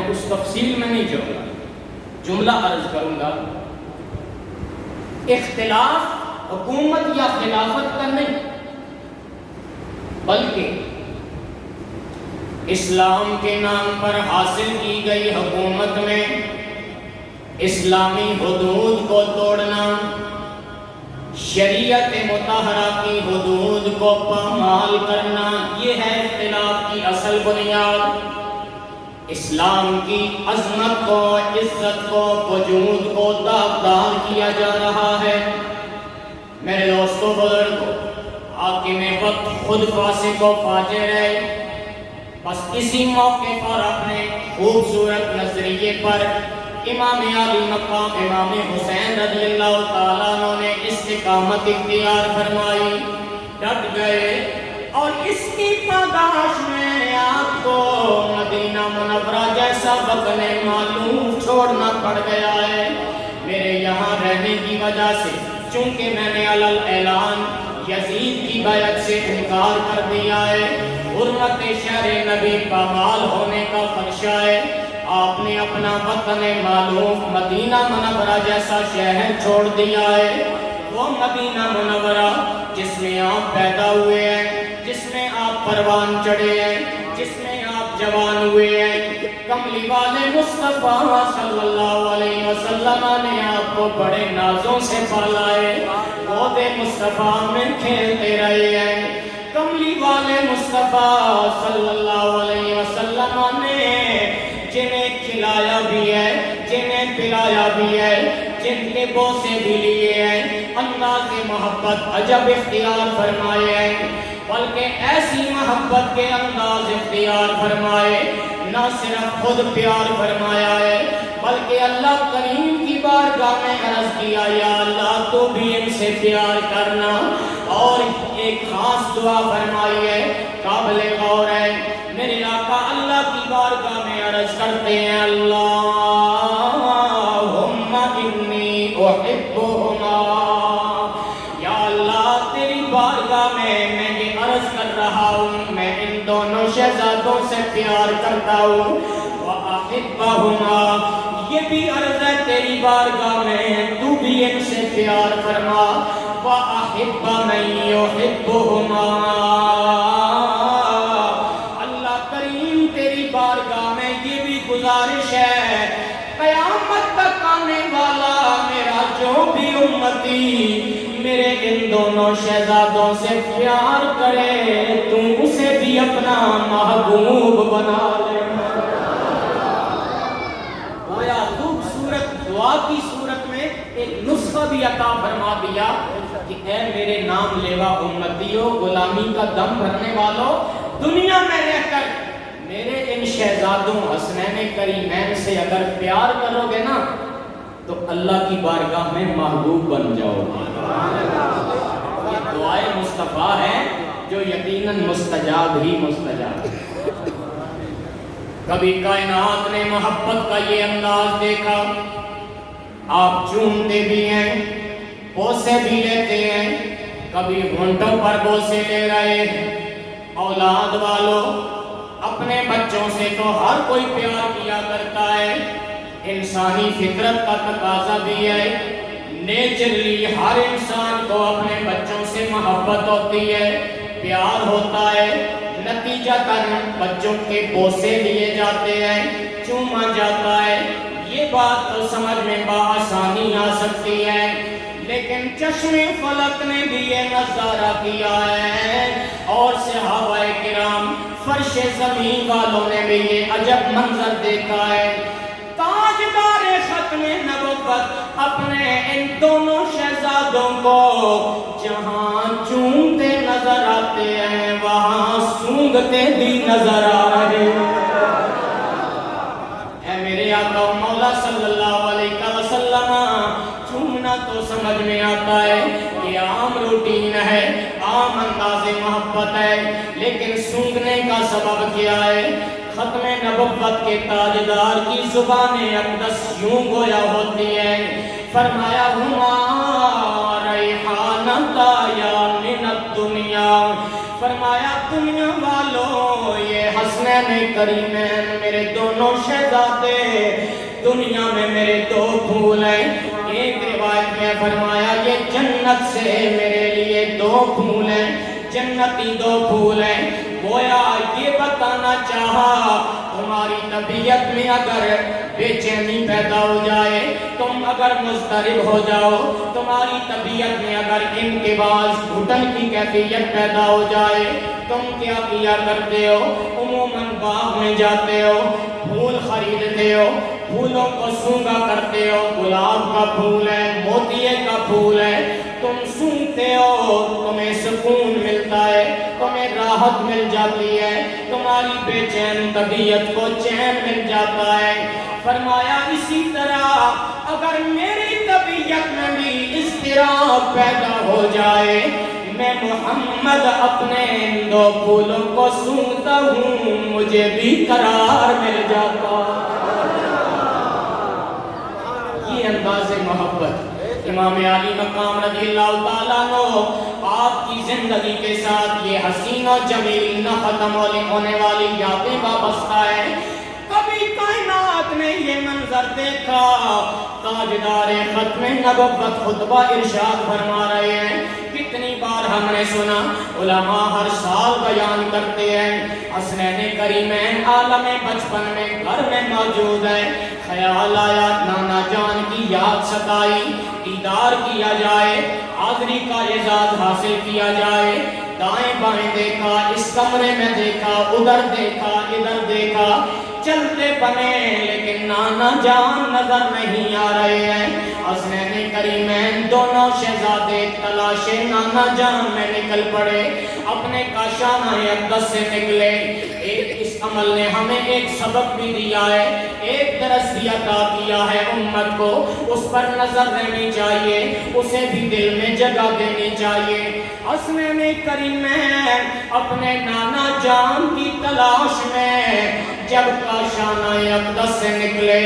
اس تفصیل میں نہیں جاؤں گا، جملہ عرض کروں گا۔ اختلاف حکومت یا خلافت کا نہیں، بلکہ اسلام کے نام پر حاصل کی گئی حکومت میں اسلامی حدود کو توڑنا، شریعت مطہرہ کی حدود کو پامال کرنا، یہ ہے اختلاف کی اصل بنیاد۔ اسلام کی عظمت کو، عزت کو، وجود کو داغدار کیا جا رہا ہے۔ میرے دوستوں بزرگوں، حاکم وقت خود فاسق و فاجر ہے، بس اسی موقع پر اپنے خوبصورت نظریے پر امام علی مقام امام حسین رضی اللہ تعالیٰ عنہ نے استقامت اختیار فرمائی، ڈٹ گئے، اور اس کی پاداش میں آپ کو مدینہ منورہ جیسا وطن معلوم چھوڑنا پڑ گیا ہے۔ میرے یہاں رہنے کی وجہ سے چونکہ میں نے علل اعلان یزید کی بیعت سے انکار کر دیا ہے، حرمت شہر نبی پامال ہونے کا خدشہ ہے، آپ نے اپنا وطن معلوم مدینہ منورہ جیسا شہر چھوڑ دیا ہے۔ وہ مدینہ منورہ جس میں آپ پیدا ہوئے ہیں، جس میں آپ پروان چڑھے ہیں، جس میں آپ جوان ہوئے ہیں، کملی والے مصطفیٰ صلی اللہ علیہ وسلم نے آپ کو بڑے نازوں سے پالا ہے، گود مصطفیٰ میں کھیلتے رہے ہیں۔ کملی والے مصطفیٰ صلی اللہ علیہ وسلم نے جنہیں کھلایا بھی ہے، جنہیں پلایا بھی ہے، جن کے بوسے بھی لیے ہیں، انداز محبت عجب اختیار فرمائے ہیں، بلکہ ایسی محبت کے انداز اختیار فرمائے، نہ صرف خود پیار فرمایا ہے بلکہ اللہ کریم کی بارگاہ میں عرض کیا، یا اللہ تو بھی ان سے پیار کرنا، اور ایک خاص دعا فرمائی ہے، قابل غور ہے۔ میرے آقا اللہ کی بارگاہ میں عرض کرتے ہیں، اللہم انی احبہما، یا اللہ تیری بارگاہ میں یہ عرض کر رہا ہوں، میں ان دونوں شہزادوں سے پیار کرتا ہوں، وَأَحِبَّهُمَا، یہ بھی عرض ہے تیری بارگاہ میں تو بھی ان سے پیار فرما، وَأَحِبَّ مَن يُحِبُّهُمَا، اللہ کریم تیری بارگاہ میں یہ بھی گزارش ہے، قیامت تک آنے والا میرا جو بھی امتی میرے ان دونوں شہزادوں سے پیار کرے تو اسے بھی اپنا محبوب بنا لے۔ گویا خوبصورت دعا کی صورت میں ایک نسخہ بھی عطا فرما دیا کہ اے میرے نام لیوا امتیوں، غلامی کا دم بھرنے والوں، دنیا میں رہ کر میرے ان شہزادوں حسنین کریمین سے اگر پیار کرو گے نا تو اللہ کی بارگاہ میں محبوب بن جاؤ گے۔ یہ دعائے مصطفیٰ ہے جو یقیناً مستجاب ہی مستجاب ہے۔ کبھی کائنات نے محبت کا یہ انداز دیکھا، آپ چومتے بھی ہیں، بوسے بھی لیتے ہیں، کبھی ہونٹوں پر بوسے لے رہے ہیں۔ اولاد والوں، اپنے بچوں سے تو ہر کوئی پیار کیا کرتا ہے، انسانی فطرت کا تقاضا بھی ہے، نیچرلی ہر انسان کو اپنے بچوں سے محبت ہوتی ہے، پیار ہوتا ہے، نتیجتاً بچوں کے بوسے لیے جاتے ہیں، چوما جاتا ہے۔ یہ بات تو سمجھ میں بآسانی آ سکتی ہے، لیکن چشم فلک نے بھی یہ نظارہ کیا ہے، اور صحابہ کرام فرش زمین والوں نے بھی یہ عجب منظر دیکھا ہے۔ تاجدار ختم نبوت اپنے ان دونوں شہزادوں کو جہاں چومتے نظر آتے ہیں وہاں سونگتے بھی نظر آ رہے ہیں۔ اے میرے آقا مولا صلی اللہ علیہ وسلم، چومنا تو سمجھ میں آتا ہے، یہ عام روٹین ہے، عام انداز محبت ہے، لیکن سونگنے کا سبب کیا ہے؟ ختم نبوت کے تاجدار کی زبان اقدس یوں گویا ہوتی ہے، فرمایا ہما ریحانتا یا من الدنیا، فرمایا دنیا والوں یہ حسن حسنین کریمین میرے دونوں شہزادے دنیا میں میرے دو پھول ہیں. ایک روایت میں فرمایا یہ جنت سے میرے لیے دو پھول ہیں, جنتی دو پھول ہیں. گویا یہ بتانا چاہا تمہاری طبیعت میں اگر بے چینی پیدا ہو جائے, تم اگر مضطرب ہو جاؤ, تمہاری طبیعت میں اگر انقباض گھٹن کی کیفیت پیدا ہو جائے, تم کیا کیا کرتے ہو؟ عموماً باغ میں جاتے ہو, پھول خریدتے ہو, پھولوں کو سونگا کرتے ہو. گلاب کا پھول ہے, موتیے کا پھول ہے, تم سونگتے ہو, تمہیں سکون ملتا ہے, تمہیں راحت مل جاتی ہے, تمہاری بے چین طبیعت کو چین مل جاتا ہے. فرمایا اسی طرح اگر میری طبیعت میں بھی اضطراب پیدا ہو جائے, میں محمد اپنے ان دو پھولوں کو سونگتا ہوں, مجھے بھی قرار مل جاتا. یہ انداز محبت امام علی مقام رضی اللہ تعالیٰ عنہ آپ کی زندگی کے ساتھ یہ حسین و جمیل نہ ختم ہونے والی یادیں وابستہ ہے. کبھی کائنات میں یہ منظر دیکھا, تاجدار ختم نبوت خطبہ ارشاد فرما رہے ہیں. کتنی بار ہم نے سنا, علماء ہر سال بیان کرتے ہیں, حسنین کریمین عالم بچپن میں گھر میں موجود ہیں. خیال آیا نانا جان کی یاد ستائی, دیدار کیا جائے, حاضری کا اعزاز حاصل کیا جائے. دائیں بائیں دیکھا, اس کمرے میں دیکھا, ادھر دیکھا, ادھر دیکھا, چلتے بنے لیکن نانا جان نظر نہیں آ رہے ہیں. حسنین کریمین دونوں شہزادے تلاش نانا جان میں نکل پڑے, اپنے کاشانہ اقدس سے نکلے. اس عمل نے ہمیں ایک سبق بھی دیا ہے, ایک درس بھی عطا کیا ہے امت کو. اس پر نظر رہنی چاہیے, اسے بھی دل میں جگہ دینی چاہیے. حسنین کریمین اپنے نانا جان کی تلاش میں جب کاشانہ اقدس سے نکلے,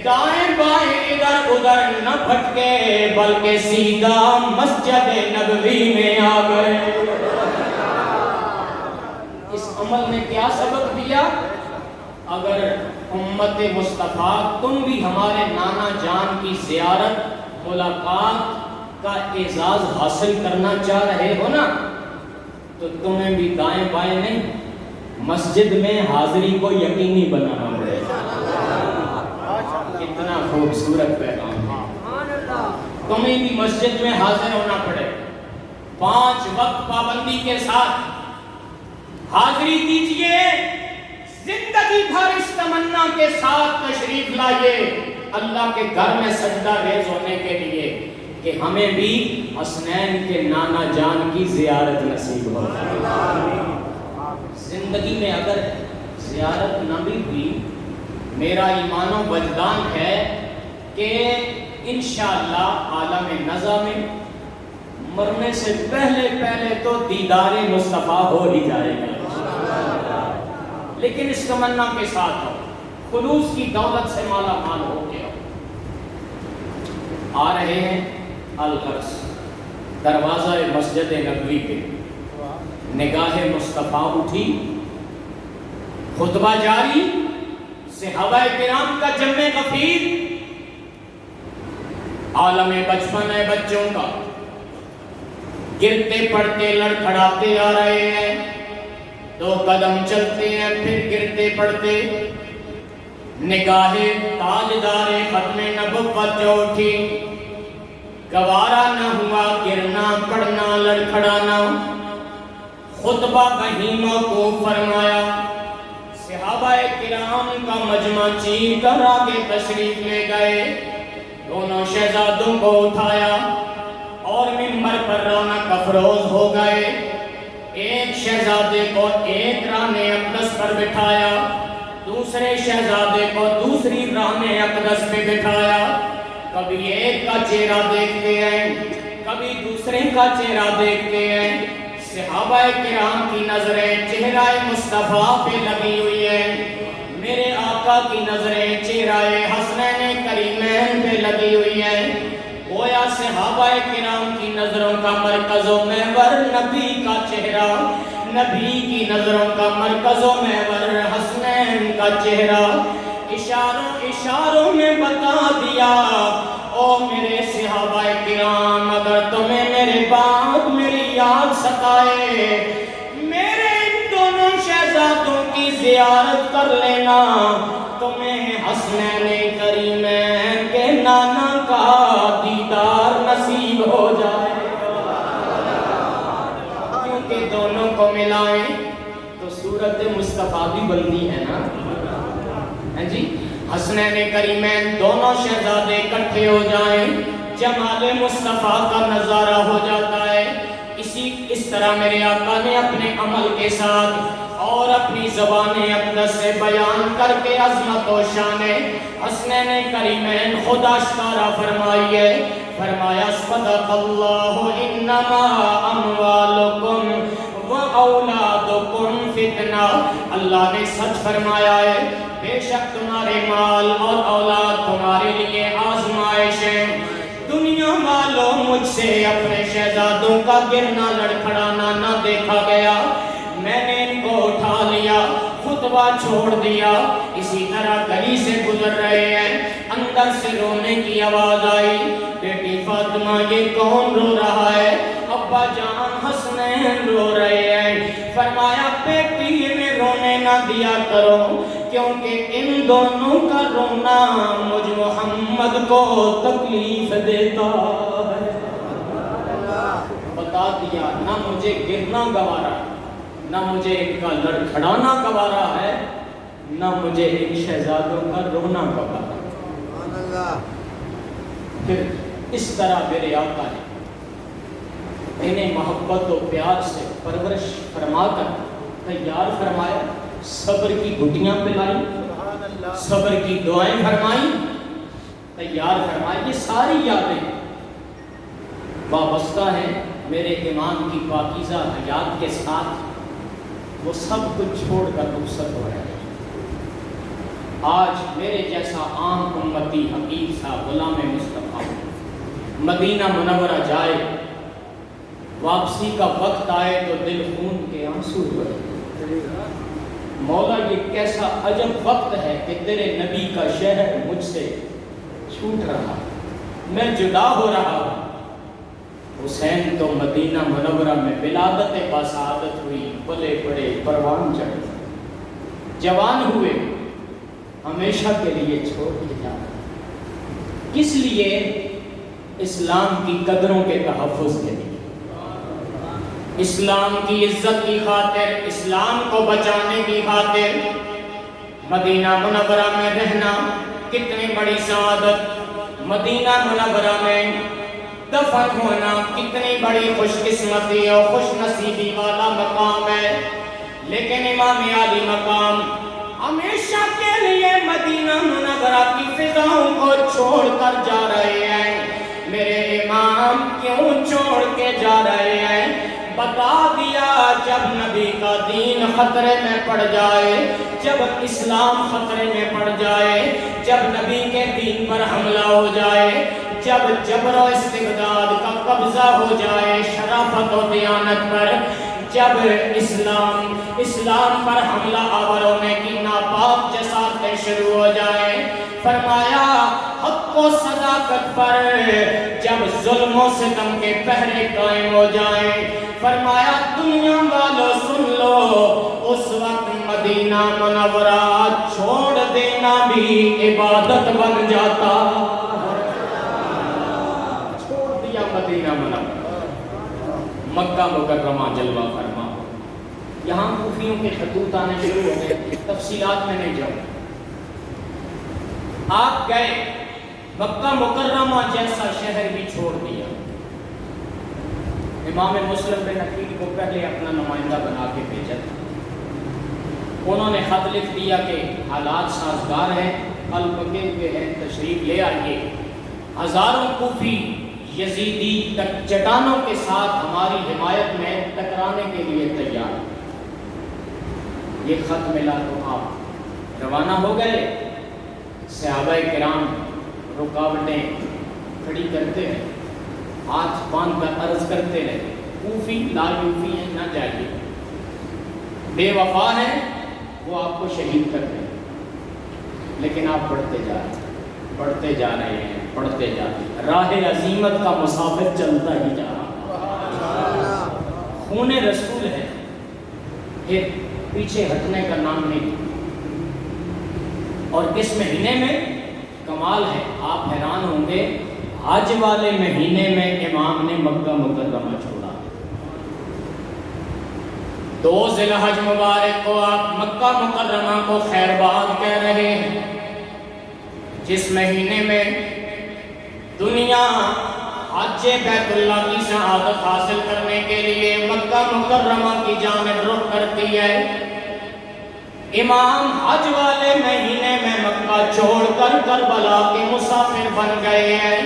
دائیں بائیں ادھر ادھر نہ بھٹکے بلکہ سیدھا مسجد نبوی میں آ گئے. اس عمل نے کیا سبق دیا؟ اگر امت مصطفیٰ تم بھی ہمارے نانا جان کی زیارت ملاقات کا اعزاز حاصل کرنا چاہ رہے ہو نا, تو تمہیں بھی دائیں بائیں نہیں, مسجد میں حاضری کو یقینی بنانا پڑے گا. کتنا خوبصورت پیغام ہے. تمہیں بھی مسجد میں حاضر ہونا پڑے, 5 وقت پابندی کے ساتھ حاضری دیجئے, زندگی بھر اس تمنا کے ساتھ تشریف لائیے اللہ کے گھر میں سجدہ ریز ہونے کے لیے کہ ہمیں بھی حسنین کے نانا جان کی زیارت نصیب ہو. زندگی میں اگر زیارت نہ بھی ہوئی, میرا ایمان و وجدان ہے کہ انشاءاللہ عالم نزا میں مرنے سے پہلے تو دیدار مصطفیٰ ہو ہی جائے گا. لیکن اس تمنا کے ساتھ ہو, خلوص کی دولت سے مالا مال ہو گیا. آ رہے ہیں الغرض دروازہ مسجد نبوی پہ, نگاہ مصطفیٰ اٹھی, خطبہ جاری, صحابہ کرام کا جمع غفیر, عالم بچپن ہے بچوں کا, گرتے پڑتے لڑکھڑاتے آ رہے ہیں, 2 قدم چلتے ہیں پھر گرتے پڑتے. نگاہ تاجدار ختم نبوت جو اٹھی, گوارا نہ ہوا گرنا پڑنا لڑکھڑانا, خطبہ وہیں موقوف فرمایا. صحابہ کرام کا مجمع چیر کر آگے تشریف لے گئے, دونوں شہزادوں کو اٹھایا اور منبر پر رونق افروز ہو گئے. ایک شہزادے کو ایک راہ اقدس پر بٹھایا, دوسرے شہزادے کو دوسری راہ اقدس پہ بٹھایا. کبھی ایک کا چہرہ دیکھتے ہیں, کبھی دوسرے کا چہرہ دیکھتے ہیں. صحابہ کرام کی نظریں چہرہ مصطفیٰ پہ لگی ہوئی ہیں, میرے آقا کی نظریں چہرہ حسنین کریمین پہ لگی ہوئی ہیں. گویا صحابہ کرام کی نظروں کا مرکز و محور نبی کا چہرہ, نبی کی نظروں کا مرکز و محور حسنین کا چہرہ اشاروں اشاروں میں بتا دیا، او میرے صحابہ کرام، اگر تمہیں میرے بعد میری یاد ستائے، میرے ان دونوں شہزادوں کی زیارت کر لینا، تمہیں حسنین کریمین کے نانا کا دیدار نصیب ہو جائے، کیونکہ دونوں کو ملائیں تو صورت مصطفیٰ بھی بنتی ہے نا جی۔ حسنین کریمین دونوں شہزادے اکٹھے ہو جائیں، جمال مصطفیٰ کا نظارہ ہو جاتا ہے۔ اس طرح میرے آقا نے اپنے عمل کے ساتھ اور اپنی زبان اقدس سے بیان کر کے عظمت و شان حسنین کریمین خود آشکارا فرمائی ہے۔ فرمایا صدق اللہ انما اموالکم و اولادکم فتنہ، اللہ نے سچ فرمایا ہے، بے شک تمہارے مال اور اولاد تمہارے لیے آزمائش ہے۔ دنیا والوں مجھ سے اپنے شہزادوں کا گرنا لڑکھڑانا نہ دیکھا گیا، میں نے ان کو اٹھا لیا، خطبہ چھوڑ دیا، اسی طرح گلی سے گزر رہے ہیں، اندر سے رونے کی آواز آئی، بیٹی فاطمہ یہ کون رو رہا ہے؟ ابا جان حسنین رو رہے ہیں۔ فرمایا بیٹی انہیں رونے نہ دیا کرو، کیونکہ ان دونوں کا رونا مجھ محمد کو تکلیف دیتا ہے۔ بتا دیا، نہ مجھے گرنا گوارا، نہ مجھے ان کا لڑکھڑانا گوارا ہے، نہ مجھے ان شہزادوں کا رونا گوارا۔ پھر اس طرح میرے آقا نے انہیں محبت و پیار سے پرورش فرما کر تیار فرمایا، صبر کی گھٹیاں پلائیں، صبر کی دعائیں فرمائیں، تیار فرمائی۔ یہ ساری یادیں وابستہ ہیں میرے امام کی پاکیزہ حیات کے ساتھ، وہ سب کچھ چھوڑ کر رخصت ہو رہے ہیں۔ آج میرے جیسا عام امتی حقیق سا غلام مصطفیٰ مدینہ منورہ جائے، واپسی کا وقت آئے تو دل خون کے آنسو بہے۔ مولا یہ کیسا عجب وقت ہے کہ تیرے نبی کا شہر مجھ سے چھوٹ رہا، میں جدا ہو رہا ہوں۔ حسین تو مدینہ منورہ میں ولادت باسعادت ہوئی، بلے بڑے پروان چڑھے، جوان ہوئے، ہمیشہ کے لیے چھوڑ دیا۔ کس لیے؟ اسلام کی قدروں کے تحفظ کے لیے، اسلام کی عزت کی خاطر، اسلام کو بچانے کی خاطر۔ مدینہ منورہ میں رہنا کتنی بڑی سعادت، مدینہ منورہ میں دفن ہونا کتنی بڑی خوش قسمتی اور خوش نصیبی والا مقام ہے۔ لیکن امام عالی مقام ہمیشہ کے لیے مدینہ منورہ کی فضاؤں کو چھوڑ کر جا رہے ہیں۔ میرے امام کیوں چھوڑ کے جا رہے ہیں؟ بتا دیا، جب نبی کا دین خطرے میں پڑ جائے، جب اسلام خطرے میں پڑ جائے، جب نبی کے دین پر حملہ ہو جائے، جب جبر و استبداد کا قبضہ ہو جائے شرافت و دیانت پر، جب اسلام پر حملہ آور ہونے کی ناپاک جسارتیں شروع ہو جائے، فرمایا حق و صداقت پر جب ظلم و ستم کے پہرے قائم ہو جائیں، فرمایا دنیا والوں سن لو، اس وقت مدینہ منورہ چھوڑ دینا بھی عبادت بن جاتا۔ چھوڑ دیا مدینہ منورہ، مکہ مکرمہ جلوہ فرما۔ یہاں کوفیوں کے خطوط آنے شروع ہو گئے، تفصیلات میں نہیں جاؤں۔ آپ گئے، مکہ مکرمہ جیسا شہر بھی چھوڑ دیا۔ امام مسلم بن عقیل کو پہلے اپنا نمائندہ بنا کے بھیجا تھا، انہوں نے خط لکھ دیا کہ حالات سازگار ہیں، پھل پکے ہوئے ہیں، تشریف لے آئیے۔ ہزاروں کوفی یزیدی چٹانوں کے ساتھ ہماری حمایت میں ٹکرانے کے لیے تیار۔ یہ خط ملا تو آپ روانہ ہو گئے۔ صحابہ کرام رکاوٹیں کھڑی کرتے رہے، ہاتھ باندھ کر عرض کرتے رہے، کوفی لا یوفی ہیں، نہ جائیے، بے وفا ہیں وہ آپ کو شہید کر دیں، لیکن آپ بڑھتے جا رہے ہیں، بڑھتے جا رہے ہیں، بڑھتے جا رہے ہیں، راہ عظیمت کا مسافر چلتا ہی جا رہا، خون رسول ہے، پھر پیچھے ہٹنے کا نام نہیں۔ اور اس مہینے میں کمال ہے، آپ حیران ہوں گے، حج والے مہینے میں امام نے مکہ مکرمہ چھوڑا۔ 2 ذی الحج مبارک کو آپ مکہ مکرمہ کو خیر باد کہہ رہے ہیں، جس مہینے میں دنیا حج بیت اللہ کی سعادت حاصل کرنے کے لیے مکہ مکرمہ کی جانب رخ کرتی ہے۔ امام حج والے مہینے میں مکہ چھوڑ کر کربلا کے مسافر بن گئے ہیں۔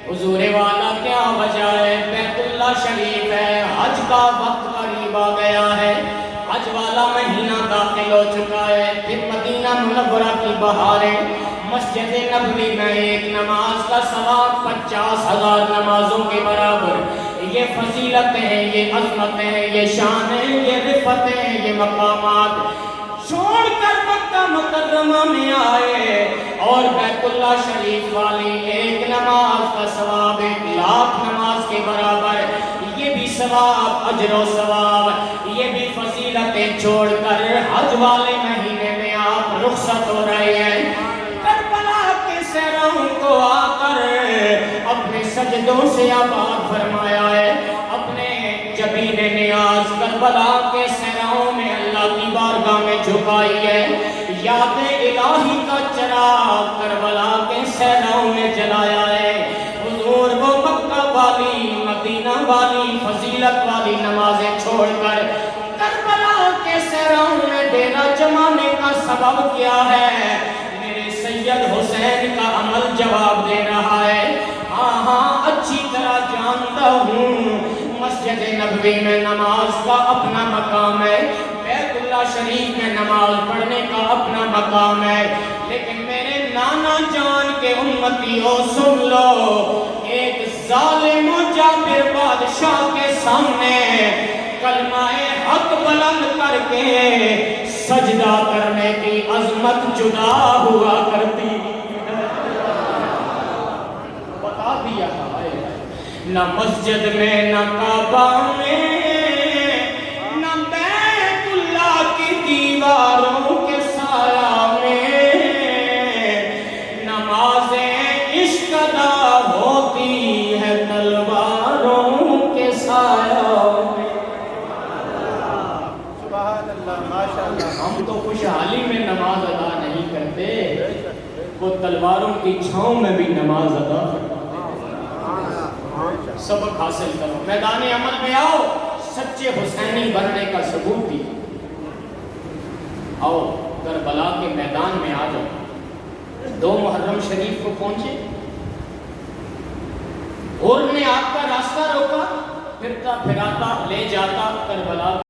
حضور والا کیا وجہ ہے؟ بیت اللہ شریف ہے، حج کا وقت قریب آ گیا ہے، حج والا مہینہ داخل ہو چکا ہے، پھر مدینہ منورہ کی بہاریں، مسجد نبوی میں ایک نماز کا ثواب 50,000 نمازوں کے برابر۔ یہ فضیلت ہیں، یہ عظمت ہیں، یہ شان ہیں، یہ رفت ہیں، یہ مقامات چھوڑ کر مکہ مکرمہ میں آئے، اور بیت اللہ شریف والی ایک نماز کا ثواب 1,00,000 نماز کے برابر، یہ بھی ثواب، اجر و ثواب، یہ بھی فضیلتیں چھوڑ کر حج والے مہینے میں آپ رخصت ہو رہے ہیں۔ کربلا کے صحراؤں کو آ کر اپنے سجدوں سے آباد فرمایا ہے، اپنے جبین نیاز کربلا کے صحراؤں میں اللہ کی بارگاہ میں جھکائی ہے، یاد الہی کا چراغ کربلا کے صحراؤں میں جلایا ہے۔ حضور وہ مکہ والی، مدینہ والی، فضیلت والی نمازیں چھوڑ کر کربلا کے صحراؤں میں ڈیرا جمانے کا سبب کیا ہے؟ میرے سید حسین کا عمل جواب دے رہا ہے۔ ہاں ہاں اچھی طرح جانتا ہوں، مسجد نبوی میں نماز کا اپنا مقام ہے، بیت اللہ شریف میں نماز پڑھنے کا اپنا مقام ہے، لیکن میرے نانا جان کے امتیوں سن لو، ایک ظالم و جابر بادشاہ کے سامنے کلمہ حق بلند کر کے سجدہ کرنے کی عظمت جدا ہوا کرتی، بتا دیا ہے، نہ مسجد میں، نہ کعبہ میں، نہ بیت اللہ کی دیواروں کے سایہ میں نمازیں عشق ادا ہوتی ہے تلواروں کے سایہ میں۔ سبحان اللہ، ماشاءاللہ۔ ہم تو خوشحالی میں نماز ادا نہیں کرتے، وہ تلواروں کی چھاؤں میں بھی نماز ادا کرتے۔ سبق حاصل کرو، میدان عمل میں آؤ، سچے حسینی بننے کا ثبوت دی، آؤ کربلا کے میدان میں آ جاؤ۔ 2 محرم شریف کو پہنچے، اور نے آپ کا راستہ روکا، پھرتا پھراتا لے جاتا کربلا